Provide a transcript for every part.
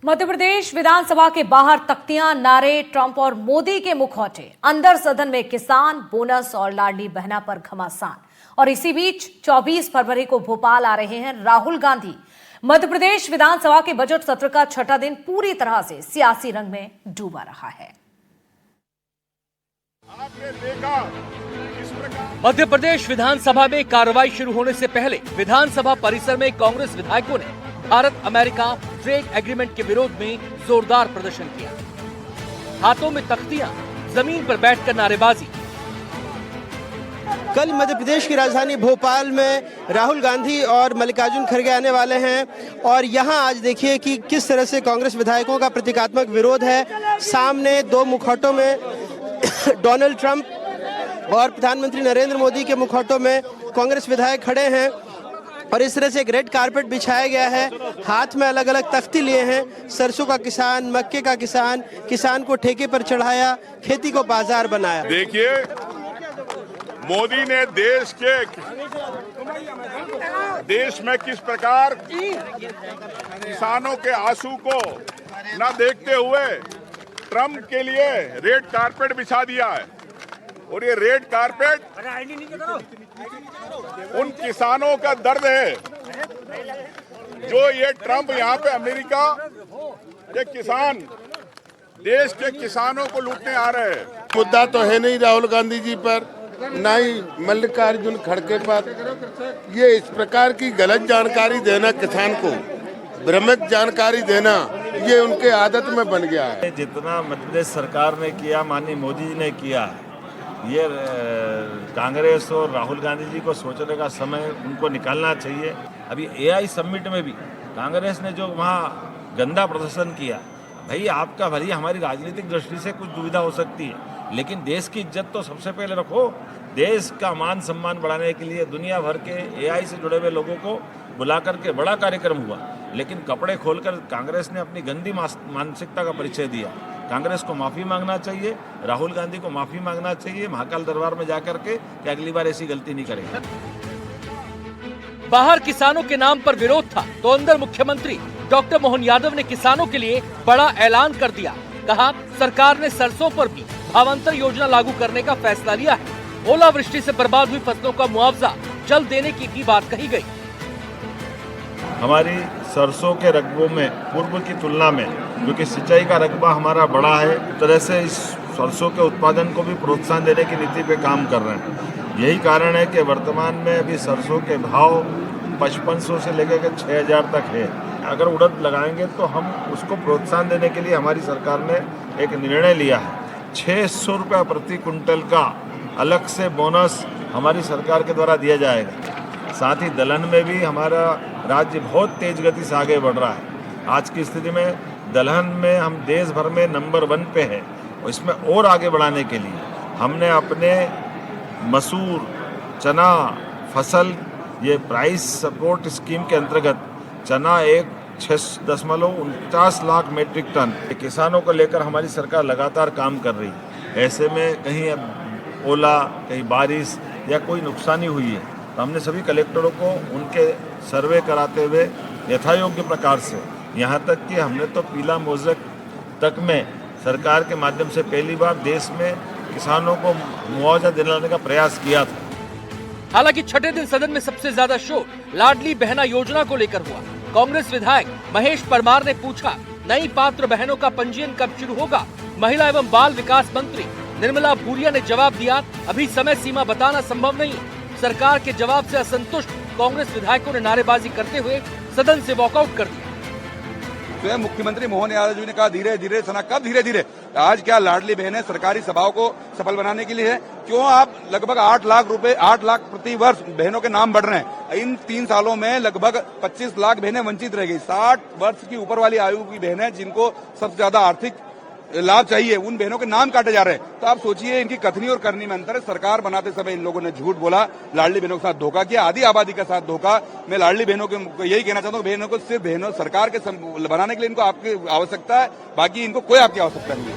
मध्य प्रदेश विधानसभा के बाहर तख्तियां, नारे, ट्रंप और मोदी के मुखौटे। अंदर सदन में किसान, बोनस और लाडली बहना पर घमासान। और इसी बीच 24 फरवरी को भोपाल आ रहे हैं राहुल गांधी। मध्य प्रदेश विधानसभा के बजट सत्र का छठा दिन पूरी तरह से सियासी रंग में डूबा रहा है। मध्य प्रदेश विधानसभा में कार्रवाई शुरू होने से पहले विधानसभा परिसर में कांग्रेस विधायकों ने भारत अमेरिका ट्रेड एग्रीमेंट के विरोध में जोरदार प्रदर्शन किया। हाथों में तख्तियां, जमीन पर बैठकर नारेबाजी। कल मध्य प्रदेश की राजधानी भोपाल में राहुल गांधी और मल्लिकार्जुन खड़गे आने वाले हैं और यहां आज देखिए कि किस तरह से कांग्रेस विधायकों का प्रतीकात्मक विरोध है। सामने दो मुखौटों में डोनाल्ड ट्रंप और प्रधानमंत्री नरेंद्र मोदी के मुखौटों में कांग्रेस विधायक खड़े हैं और इस तरह से एक रेड कारपेट बिछाया गया है। हाथ में अलग अलग तख्ती लिए हैं। सरसों का किसान, मक्के का किसान, किसान को ठेके पर चढ़ाया, खेती को बाजार बनाया। देखिए, मोदी ने देश में किस प्रकार किसानों के आंसू को न देखते हुए ट्रंप के लिए रेड कारपेट बिछा दिया है। और ये रेड कारपेट उन किसानों का दर्द है जो ये ट्रंप यहाँ पे अमेरिका के किसान, देश के किसानों को लूटने आ रहे हैं। मुद्दा तो है नहीं राहुल गांधी जी पर, न ही मल्लिकार्जुन खड़गे पर। ये इस प्रकार की गलत जानकारी देना, किसान को भ्रमित जानकारी देना, ये उनके आदत में बन गया है। जितना मध्य प्रदेश सरकार ने किया, माननीय मोदी जी ने किया, ये कांग्रेस और राहुल गांधी जी को सोचने का समय उनको निकालना चाहिए। अभी एआई समिट में भी कांग्रेस ने जो वहाँ गंदा प्रदर्शन किया, भाई आपका भली हमारी राजनीतिक दृष्टि से कुछ दुविधा हो सकती है, लेकिन देश की इज्जत तो सबसे पहले रखो। देश का मान सम्मान बढ़ाने के लिए दुनिया भर के एआई से जुड़े हुए लोगों को बुला करके बड़ा कार्यक्रम हुआ, लेकिन कपड़े खोलकर कांग्रेस ने अपनी गंदी मानसिकता का परिचय दिया। कांग्रेस को माफी मांगना चाहिए, राहुल गांधी को माफी मांगना चाहिए महाकाल दरबार में जाकर के कि अगली बार ऐसी गलती नहीं करेंगे। बाहर किसानों के नाम पर विरोध था तो अंदर मुख्यमंत्री डॉक्टर मोहन यादव ने किसानों के लिए बड़ा ऐलान कर दिया। कहा, सरकार ने सरसों पर भी भावांतर योजना लागू करने का फैसला लिया है। ओलावृष्टि से बर्बाद हुई फसलों का मुआवजा जल्द देने की भी बात कही गई। हमारी सरसों के रकबों में पूर्व की तुलना में, क्योंकि सिंचाई का रकबा हमारा बड़ा है, इस तरह से इस सरसों के उत्पादन को भी प्रोत्साहन देने की नीति पे काम कर रहे हैं। यही कारण है कि वर्तमान में अभी सरसों के भाव 5500 से लेकर 6000 तक है। अगर उड़द लगाएंगे तो हम उसको प्रोत्साहन देने के लिए हमारी सरकार ने एक निर्णय लिया है। 600 रुपये प्रति कुंटल का अलग से बोनस हमारी सरकार के द्वारा दिया जाएगा। साथ ही दलहन में भी हमारा राज्य बहुत तेज गति से आगे बढ़ रहा है। आज की स्थिति में दलहन में हम देश भर में नंबर 1 पे है और इसमें और आगे बढ़ाने के लिए हमने अपने मसूर, चना फसल, ये प्राइस सपोर्ट स्कीम के अंतर्गत चना 6.49 लाख मेट्रिक टन किसानों को लेकर हमारी सरकार लगातार काम कर रही है। ऐसे में कहीं अब ओला, कहीं बारिश या कोई नुकसानी हुई है तो हमने सभी कलेक्टरों को उनके सर्वे कराते हुए यथायोग्य प्रकार से, यहाँ तक कि हमने तो पीला मोज़ेक तक में सरकार के माध्यम से पहली बार देश में किसानों को मुआवजा दिलाने का प्रयास किया था। हालांकि छठे दिन सदन में सबसे ज्यादा शोर लाडली बहना योजना को लेकर हुआ। कांग्रेस विधायक महेश परमार ने पूछा, नई पात्र बहनों का पंजीयन कब शुरू होगा? महिला एवं बाल विकास मंत्री निर्मला भूरिया ने जवाब दिया, अभी समय सीमा बताना संभव नहीं। सरकार के जवाब से असंतुष्ट कांग्रेस विधायकों ने नारेबाजी करते हुए सदन से वॉकआउट कर दिया। स्वयं मुख्यमंत्री मोहन यादव जी ने कहा धीरे धीरे सना, कब धीरे धीरे? आज क्या लाडली बहनें सरकारी सभाओं को सफल बनाने के लिए है? क्यों आप लगभग 8 लाख प्रति वर्ष बहनों के नाम बढ़ रहे हैं? इन 3 सालों में लगभग 25 लाख बहनें वंचित रह गई। 60 वर्ष की ऊपर वाली आयु की बहनें जिनको सबसे ज्यादा आर्थिक लाभ चाहिए, उन बहनों के नाम काटे जा रहे हैं। तो आप सोचिए इनकी कथनी और करनी में अंतर है। सरकार बनाते समय इन लोगों ने झूठ बोला, लाडली बहनों के साथ धोखा किया, आधी आबादी के साथ धोखा। मैं लाडली बहनों को यही कहना चाहता हूँ, बहनों को सिर्फ बहनों सरकार के बनाने के लिए इनको आपकी आवश्यकता है, बाकी इनको कोई आपकी आवश्यकता नहीं है।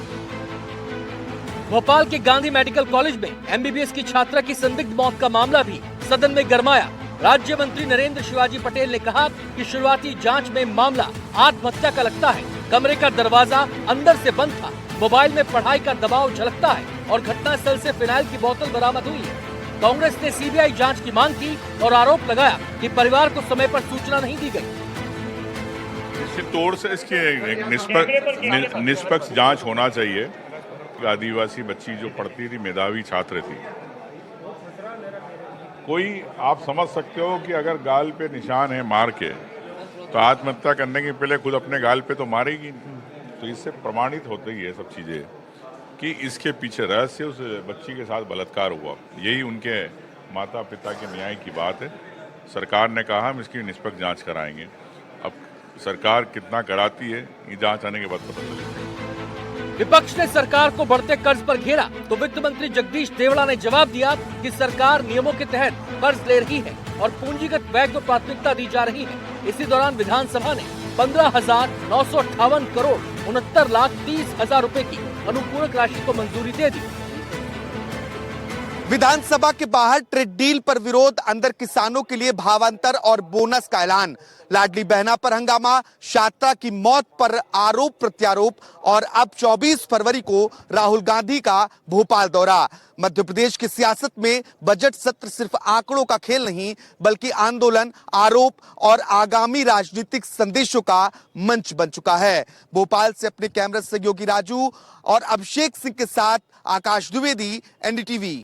भोपाल के गांधी मेडिकल कॉलेज में एमबीबीएस की छात्रा की संदिग्ध मौत का मामला भी सदन में गरमाया। राज्य मंत्री नरेंद्र शिवाजी पटेल ने कहा कि शुरुआती जांच में मामला आत्महत्या का लगता है। कमरे का दरवाजा अंदर से बंद था, मोबाइल में पढ़ाई का दबाव झलकता है और घटनास्थल से फिनाइल की बोतल बरामद हुई है। कांग्रेस ने सीबीआई जांच की मांग की और आरोप लगाया कि परिवार को समय पर सूचना नहीं दी गई। निश्चित तौर से इसकी एक निष्पक्ष जांच होना चाहिए। आदिवासी बच्ची जो पढ़ती थी, मेधावी छात्र थी, कोई आप समझ सकते हो कि अगर गाल पे निशान है मार के, तो आत्महत्या करने के पहले खुद अपने गाल पे तो मारेगी। तो इससे प्रमाणित होती है सब चीजें कि इसके पीछे रहस्य उस बच्ची के साथ बलात्कार हुआ। यही उनके माता पिता के न्याय की बात है। सरकार ने कहा हम इसकी निष्पक्ष जांच कराएंगे। अब सरकार कितना कराती है ये जांच आने के बाद पता चलेगा। विपक्ष ने सरकार को बढ़ते कर्ज पर घेरा तो वित्त मंत्री जगदीश देवड़ा ने जवाब दिया कि सरकार नियमों के तहत कर्ज ले रही है और पूंजीगत व्यय को प्राथमिकता दी जा रही है। इसी दौरान विधानसभा ने 15,958 करोड़ 69,30,000 रुपए की अनुपूरक राशि को मंजूरी दे दी। विधानसभा के बाहर ट्रेड डील पर विरोध, अंदर किसानों के लिए भावांतर और बोनस का ऐलान। लाडली बहना पर हंगामा, छात्रा की मौत पर आरोप प्रत्यारोप और अब 24 फरवरी को राहुल गांधी का भोपाल दौरा। मध्य प्रदेश की सियासत में बजट सत्र सिर्फ आंकड़ों का खेल नहीं बल्कि आंदोलन, आरोप और आगामी राजनीतिक संदेशों का मंच बन चुका है। भोपाल से अपने कैमरा सहयोगी राजू और अभिषेक सिंह के साथ आकाश द्विवेदी, एनडीटीवी।